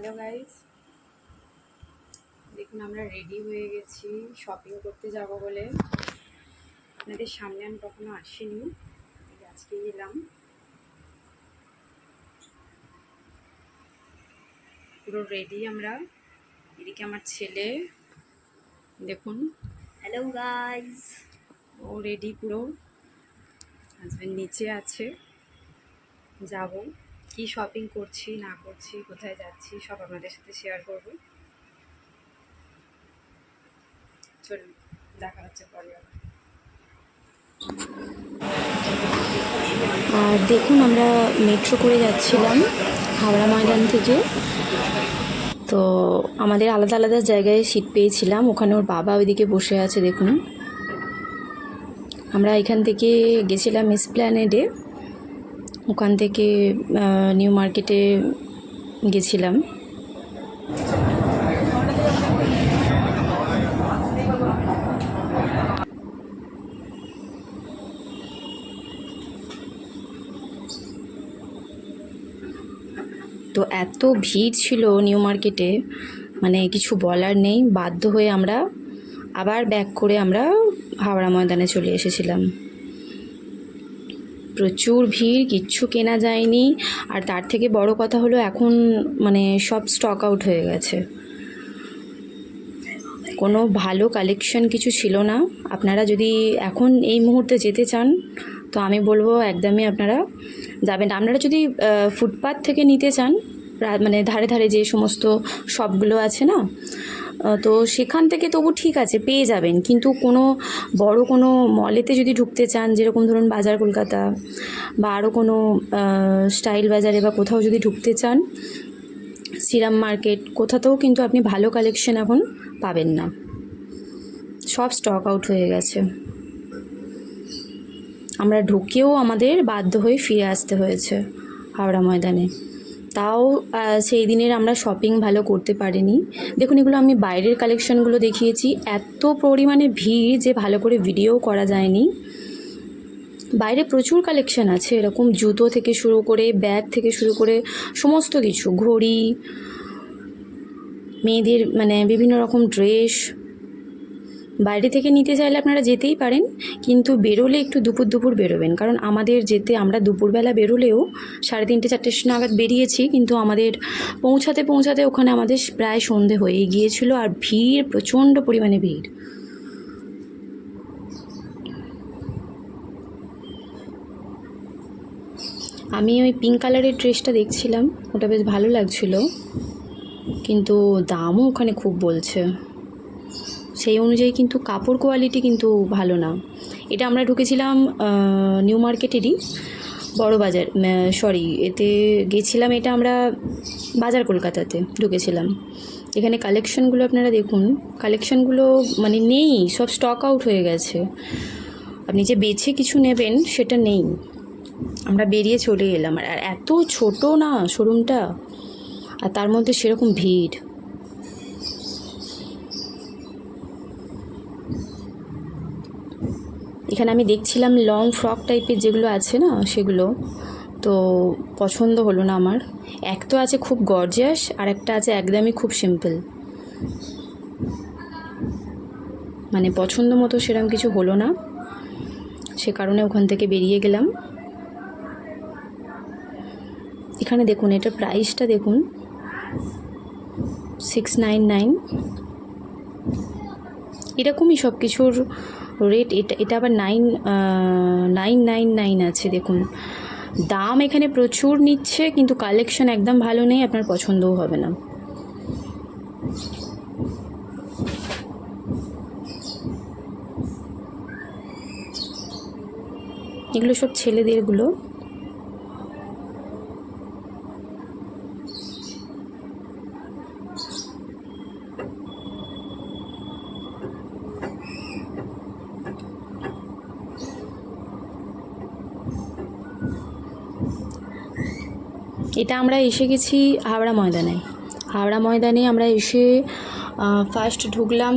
Hello guys, দেখুন আমরা ready হয়ে গেছি শপিং করতে যাব বলে। আপনাদের সামনে আমি কখনো আসিনি, আজকে এলাম। পুরো রেডি আমরা। এদিকে আমার ছেলে দেখুন, হ্যালো গাইস, ও রেডি পুরো। হাজব্যান্ড নিচে আছে। যাব, কি শপিং করছি না করছি, কোথায় যাচ্ছি সব আপনাদের সাথে শেয়ার করব। চলুন, দেখা হচ্ছে পরে। আর দেখুন আমরা মেট্রো করে যাচ্ছিলাম হাওড়া ময়দান থেকে। তো আমাদের আলাদা আলাদা জায়গায় সিট পেয়েছিলাম, ওখানে ওর বাবা ওইদিকে বসে আছে দেখুন। আমরা এখান থেকে গেছিলাম এসপ্ল্যানেডে, ওখান থেকে নিউ মার্কেটে গেছিলাম। তো এত ভিড় ছিল নিউ মার্কেটে, মানে কিছু বলার নেই। বাধ্য হয়ে আমরা আবার ব্যাক করে আমরা হাওড়া ময়দানে চলে এসেছিলাম। প্রচুর ভিড়, কিচ্ছু কেনা যায়নি। আর তার থেকে বড় কথা হলো এখন মানে সব স্টক আউট হয়ে গেছে, কোনো ভালো কালেকশন কিছু ছিল না। আপনারা যদি এখন এই মুহূর্তে যেতে চান তো আমি বলবো একদমই আপনারা যাবেন। আপনারা যদি ফুটপাথ থেকে নিতে চান, মানে ধারে ধারে যে সমস্ত শপগুলো আছে না, তো সেখান থেকে তবু ঠিক আছে পেয়ে যাবেন। কিন্তু কোনো বড় কোনো মলেতে যদি ঢুকতে চান, যেরকম ধরুন বাজার কলকাতা বা আরও কোনো স্টাইল বাজারে বা কোথাও যদি ঢুকতে চান, শ্রীরাম মার্কেট, কোথাতেও কিন্তু আপনি ভালো কালেকশন এখন পাবেন না, সব স্টক আউট হয়ে গেছে। আমরা ঢুকেও আমাদের বাধ্য হয়ে ফিরে আসতে হয়েছে হাওড়া ময়দানে। তাও সেই দিনের আমরা শপিং ভালো করতে পারিনি। দেখুন এগুলো আমি বাইরের কালেকশনগুলো দেখিয়েছি, এত পরিমাণে ভিড় যে ভালো করে ভিডিও করা যায়নি। বাইরে প্রচুর কালেকশন আছে, এরকম জুতো থেকে শুরু করে ব্যাগ থেকে শুরু করে সমস্ত কিছু, ঘড়ি, মেয়েদের মানে বিভিন্ন রকম ড্রেস। বাইরে থেকে নিতে চাইলে আপনারা যেতেই পারেন, কিন্তু বেরোলে একটু দুপুর দুপুর বেরোবেন, কারণ আমাদের যেতে আমরা দুপুরবেলা বেরোলেও 3:30-4 নাগাদ বেরিয়েছি, কিন্তু আমাদের পৌঁছাতে পৌঁছাতে ওখানে আমাদের প্রায় সন্ধে হয়ে গিয়েছিল। আর ভিড়, প্রচণ্ড পরিমাণে ভিড়। আমি ওই পিঙ্ক কালারের ড্রেসটা দেখছিলাম, ওটা বেশ ভালো লাগছিল, কিন্তু দামও ওখানে খুব বলছে। সেই অনুযায়ী কিন্তু কাপড় কোয়ালিটি কিন্তু ভালো না। এটা আমরা ঢুকেছিলাম নিউ মার্কেটেরই বড় বাজার, এতে গেছিলাম, এটা আমরা বাজার কলকাতাতে ঢুকেছিলাম। এখানে কালেকশনগুলো আপনারা দেখুন, কালেকশনগুলো মানে নেই, সব স্টক আউট হয়ে গেছে। আপনি যে বেছে কিছু নেবেন সেটা নেই। আমরা বেরিয়ে চলে এলাম। আর এত ছোট না শোরুমটা, আর তার মধ্যে সেরকম ভিড়। এখানে আমি দেখছিলাম লং ফ্রক টাইপের যেগুলো আছে না, সেগুলো তো পছন্দ হলো না আমার। এক তো আছে খুব গর্জিয়াস, আর একটা আছে একদমই খুব সিম্পল, মানে পছন্দ মতো সেরকম কিছু হলো না, সে কারণে ওখান থেকে বেরিয়ে গেলাম। এখানে দেখুন, এটার প্রাইসটা দেখুন, 699। এরকমই সব কিছুর রেট। এটা আবার 999 আছে। দেখুন দাম এখানে প্রচুর নিচ্ছে, কিন্তু কালেকশন একদম ভালো নেই, আপনার পছন্দও হবে না। এগুলো সব ছেলেদেরগুলো। এটা আমরা এসে গেছি হাওড়া ময়দানে। হাওড়া ময়দানে আমরা এসে ফার্স্ট ঢুকলাম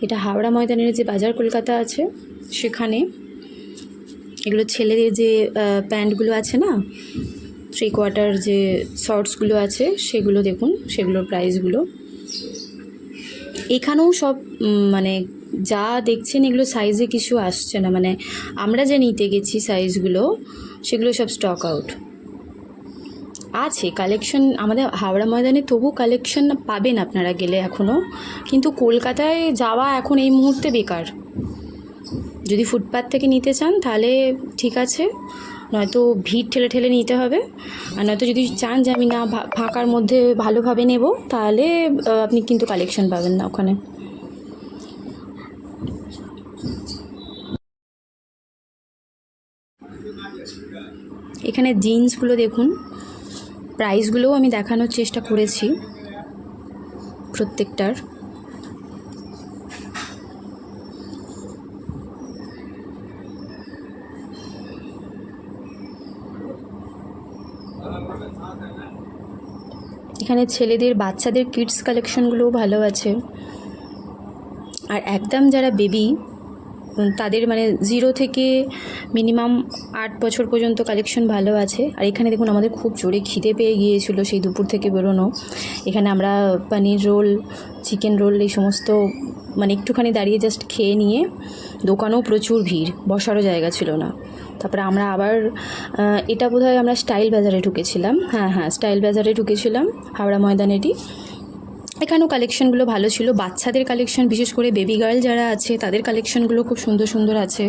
এটা হাওড়া ময়দানের যে বাজার কলকাতা আছে সেখানে। এগুলো ছেলেদের যে প্যান্টগুলো আছে না, 3/4 যে শর্টসগুলো আছে সেগুলো দেখুন, সেগুলোর প্রাইসগুলো। এখানেও সব মানে যা দেখছেন এগুলো সাইজে কিছু আসছে না, মানে আমরা যা নিতে গেছি সাইজগুলো সেগুলো সব স্টক আউট আছে। কালেকশন আমাদের হাওড়া ময়দানে তবু কালেকশন পাবেন আপনারা গেলে এখনও, কিন্তু কলকাতায় যাওয়া এখন এই মুহূর্তে বেকার। যদি ফুটপাথ থেকে নিতে চান তাহলে ঠিক আছে, নয়তো ভিড় ঠেলে ঠেলে নিতে হবে, আর নয়তো যদি চান যে আমি না ফাঁকার মধ্যে ভালোভাবে নেব তাহলে আপনি কিন্তু কালেকশন পাবেন না ওখানে। এখানে জিন্সগুলো দেখুন, প্রাইসগুলোও আমি দেখানোর চেষ্টা করেছি প্রত্যেকটার। এখানে ছেলেদের বাচ্চাদের কিডস কালেকশনগুলোও ভালো আছে, আর একদম যারা বেবি তাদের মানে 0 থেকে মিনিমাম 8 বছর পর্যন্ত কালেকশন ভালো আছে। আর এখানে দেখুন আমাদের খুব জোরে খিদে পেয়ে গিয়েছিল সেই দুপুর থেকে বেরোনো। এখানে আমরা পনির রোল, চিকেন রোল এই সমস্ত মানে একটুখানি দাঁড়িয়ে জাস্ট খেয়ে নিয়ে, দোকানেও প্রচুর ভিড়, বসারও জায়গা ছিল না। তারপরে আমরা আবার এটা বোধহয় আমরা স্টাইল বাজারে ঢুকেছিলাম, হ্যাঁ স্টাইল বাজারে ঢুকেছিলাম, হাওড়া ময়দানেরই। এখানেও কালেকশনগুলো ভালো ছিল, বাচ্চাদের কালেকশন, বিশেষ করে বেবি গার্ল যারা আছে তাদের কালেকশনগুলো খুব সুন্দর সুন্দর আছে।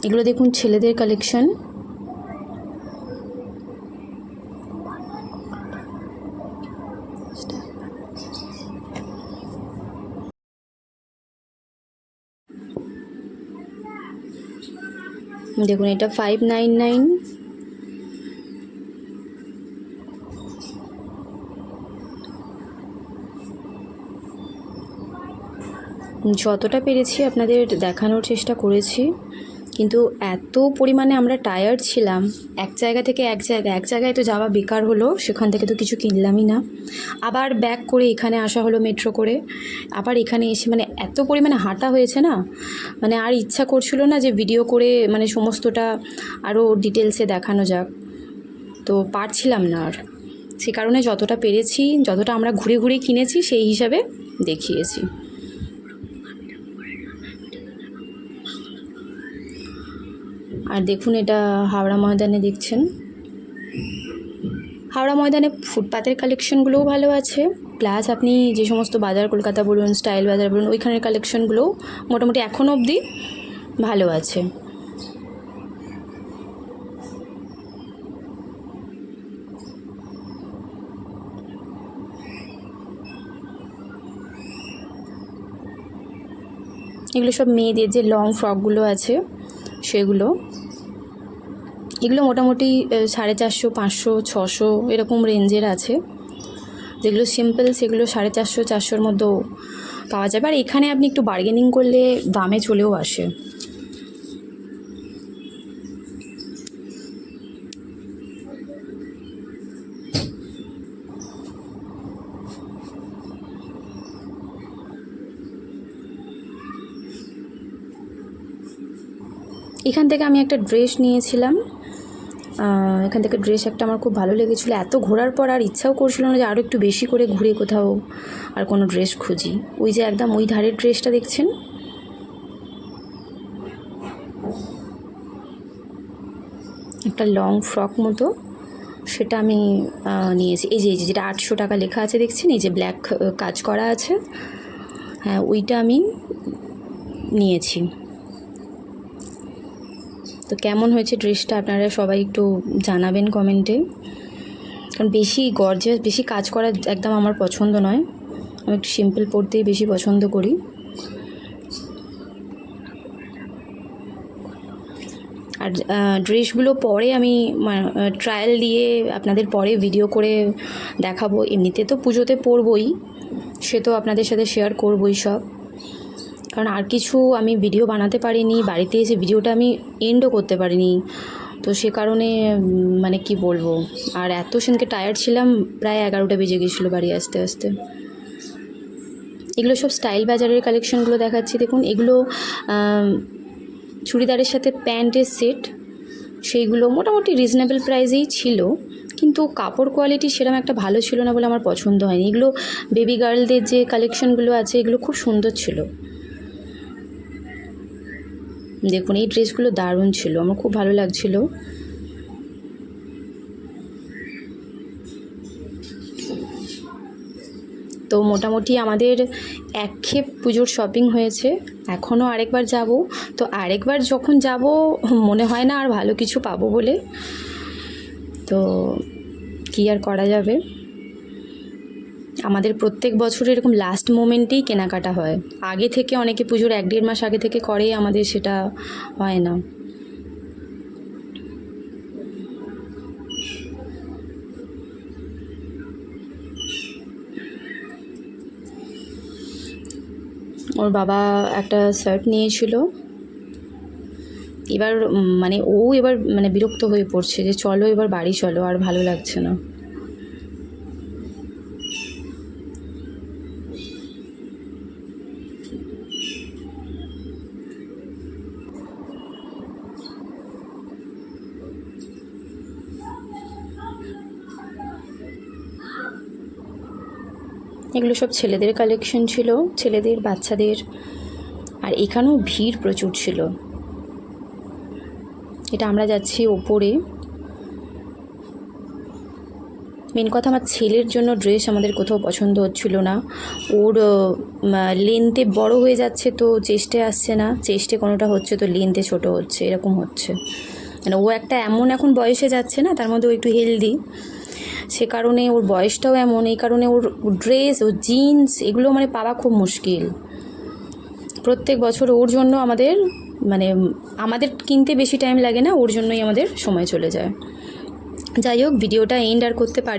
এগুলো দেখুন ছেলেদের কালেকশন। দেখুন এটা 599। যতটা পেরেছি আপনাদের দেখানোর চেষ্টা করেছি, কিন্তু এত পরিমাণে আমরা টায়ার্ড ছিলাম, এক জায়গা থেকে এক জায়গায় তো যাওয়া বেকার হলো, সেখান থেকে তো কিছু কিনলামই না। আবার ব্যাক করে এখানে আসা হলো মেট্রো করে, আবার এখানে এসে মানে এত পরিমাণে হাঁটা হয়েছে না, মানে আর ইচ্ছা করছিল না যে ভিডিও করে মানে সমস্তটা আরও ডিটেলসে দেখানো যাক, তো পারছিলাম না আর। সে কারণে যতটা পেরেছি, যতটা আমরা ঘুরে ঘুরে কিনেছি সেই হিসাবে দেখিয়েছি। আর দেখুন এটা হাওড়া ময়দানে দেখছেন, হাওড়া ময়দানে ফুটপাতের কালেকশনগুলোও ভালো আছে, প্লাস আপনি যে সমস্ত বাজার, কলকাতা বলুন, স্টাইল বাজার বলুন, ওইখানের কালেকশনগুলোও মোটামুটি এখনও অবধি ভালো আছে। এগুলো সব মেয়েদের যে লং ফ্রকগুলো আছে সেগুলো, এগুলো মোটামুটি 450, 500, 600 এরকম রেঞ্জের আছে। যেগুলো সিম্পল সেগুলো 450, 400-র মধ্যেও পাওয়া যাবে। আর এখানে আপনি একটু বার্গেনিং করলে দামে চলেও আসে। এখান থেকে আমি একটা ড্রেস নিয়েছিলাম, এখান থেকে ড্রেস একটা আমার খুব ভালো লেগেছিলো। এত ঘোরার পর আর ইচ্ছাও করছিল না যে আরও একটু বেশি করে ঘুরে কোথাও আর কোনো ড্রেস খুঁজি। ওই যে একদম ওই ধারের ড্রেসটা দেখছেন, একটা লং ফ্রক মতো, সেটা আমি নিয়েছি। এই যে যেটা 800 টাকা লেখা আছে দেখছেন, এই যে ব্ল্যাক কাজ করা আছে, হ্যাঁ ওইটা আমি নিয়েছি। তো কেমন হয়েছে ড্রেসটা আপনারা সবাই একটু জানাবেন কমেন্টে, কারণ বেশি গর্জিয়াস, বেশি কাজ করা একদম আমার পছন্দ নয়, আমি একটু সিম্পল পরতেই বেশি পছন্দ করি। আর ড্রেসগুলো পরে আমি ট্রায়াল দিয়ে আপনাদের পরে ভিডিও করে দেখাবো। এমনিতে তো পুজোতে পরবই, সে তো আপনাদের সাথে শেয়ার করবই সব, কারণ আর কিছু আমি ভিডিও বানাতে পারিনি, বাড়িতে এসে ভিডিওটা আমি এন্ডও করতে পারিনি, তো সে কারণে মানে কি বলবো, আর এত সেদিনকে টায়ার্ড ছিলাম, প্রায় 11টা বেজে গেছিলো বাড়ি আসতে আসতে। এগুলো সব স্টাইল বাজারের কালেকশনগুলো দেখাচ্ছি দেখুন, এগুলো চুড়িদারের সাথে প্যান্টের সেট, সেইগুলো মোটামুটি রিজনেবল প্রাইসেই ছিল, কিন্তু কাপড় কোয়ালিটি সেরকম একটা ভালো ছিল না বলে আমার পছন্দ হয়নি। এগুলো বেবি গার্লদের যে কালেকশনগুলো আছে এগুলো খুব সুন্দর ছিল। দেখুন এই ড্রেসগুলো দারুণ ছিল, আমার খুব ভালো লাগছিল। তো মোটামুটি আমাদের একক্ষেপ পুজোর শপিং হয়েছে, এখনও আরেকবার যাব। তো আরেকবার যখন যাব মনে হয় না আর ভালো কিছু পাবো বলে, তো কী আর করা যাবে। আমাদের প্রত্যেক বছর এরকম লাস্ট মোমেন্টেই কেনাকাটা হয়, আগে থেকে অনেকে পুজোর 1-1.5 মাস আগে থেকে করে, আমাদের সেটা হয় না। ওর বাবা একটা শার্ট নিয়েছিল, এবার মানে ও এবার মানে বিরক্ত হয়ে পড়ছে যে চলো এবার বাড়ি চলো, আর ভালো লাগছে না। এগুলো সব ছেলেদের কালেকশন ছিল, ছেলেদের বাচ্চাদের, আর এখানেও ভিড় প্রচুর ছিল। এটা আমরা যাচ্ছি ওপরে। মেন কথা আমার ছেলের জন্য ড্রেস আমাদের কোথাও পছন্দ হচ্ছিল না, ওর লেন্থে বড় হয়ে যাচ্ছে তো চেস্টে আসছে না, চেস্টে কোনোটা হচ্ছে তো লেন্থে ছোট হচ্ছে, এরকম হচ্ছে। মানে ও একটা এমন এখন বয়সে যাচ্ছে না, তার মধ্যে ও একটু হেলদি, সে কারণে ওর বয়সটাও এমন, এই কারণে ওর ড্রেস, ওর জিন্স এগুলো মানে পাওয়া খুব মুশকিল। প্রত্যেক বছর ওর জন্য আমাদের কিনতে বেশি টাইম লাগে না, ওর জন্যই আমাদের সময় চলে যায়। যাই হোক, ভিডিওটা এন্ড আর করতে পারি।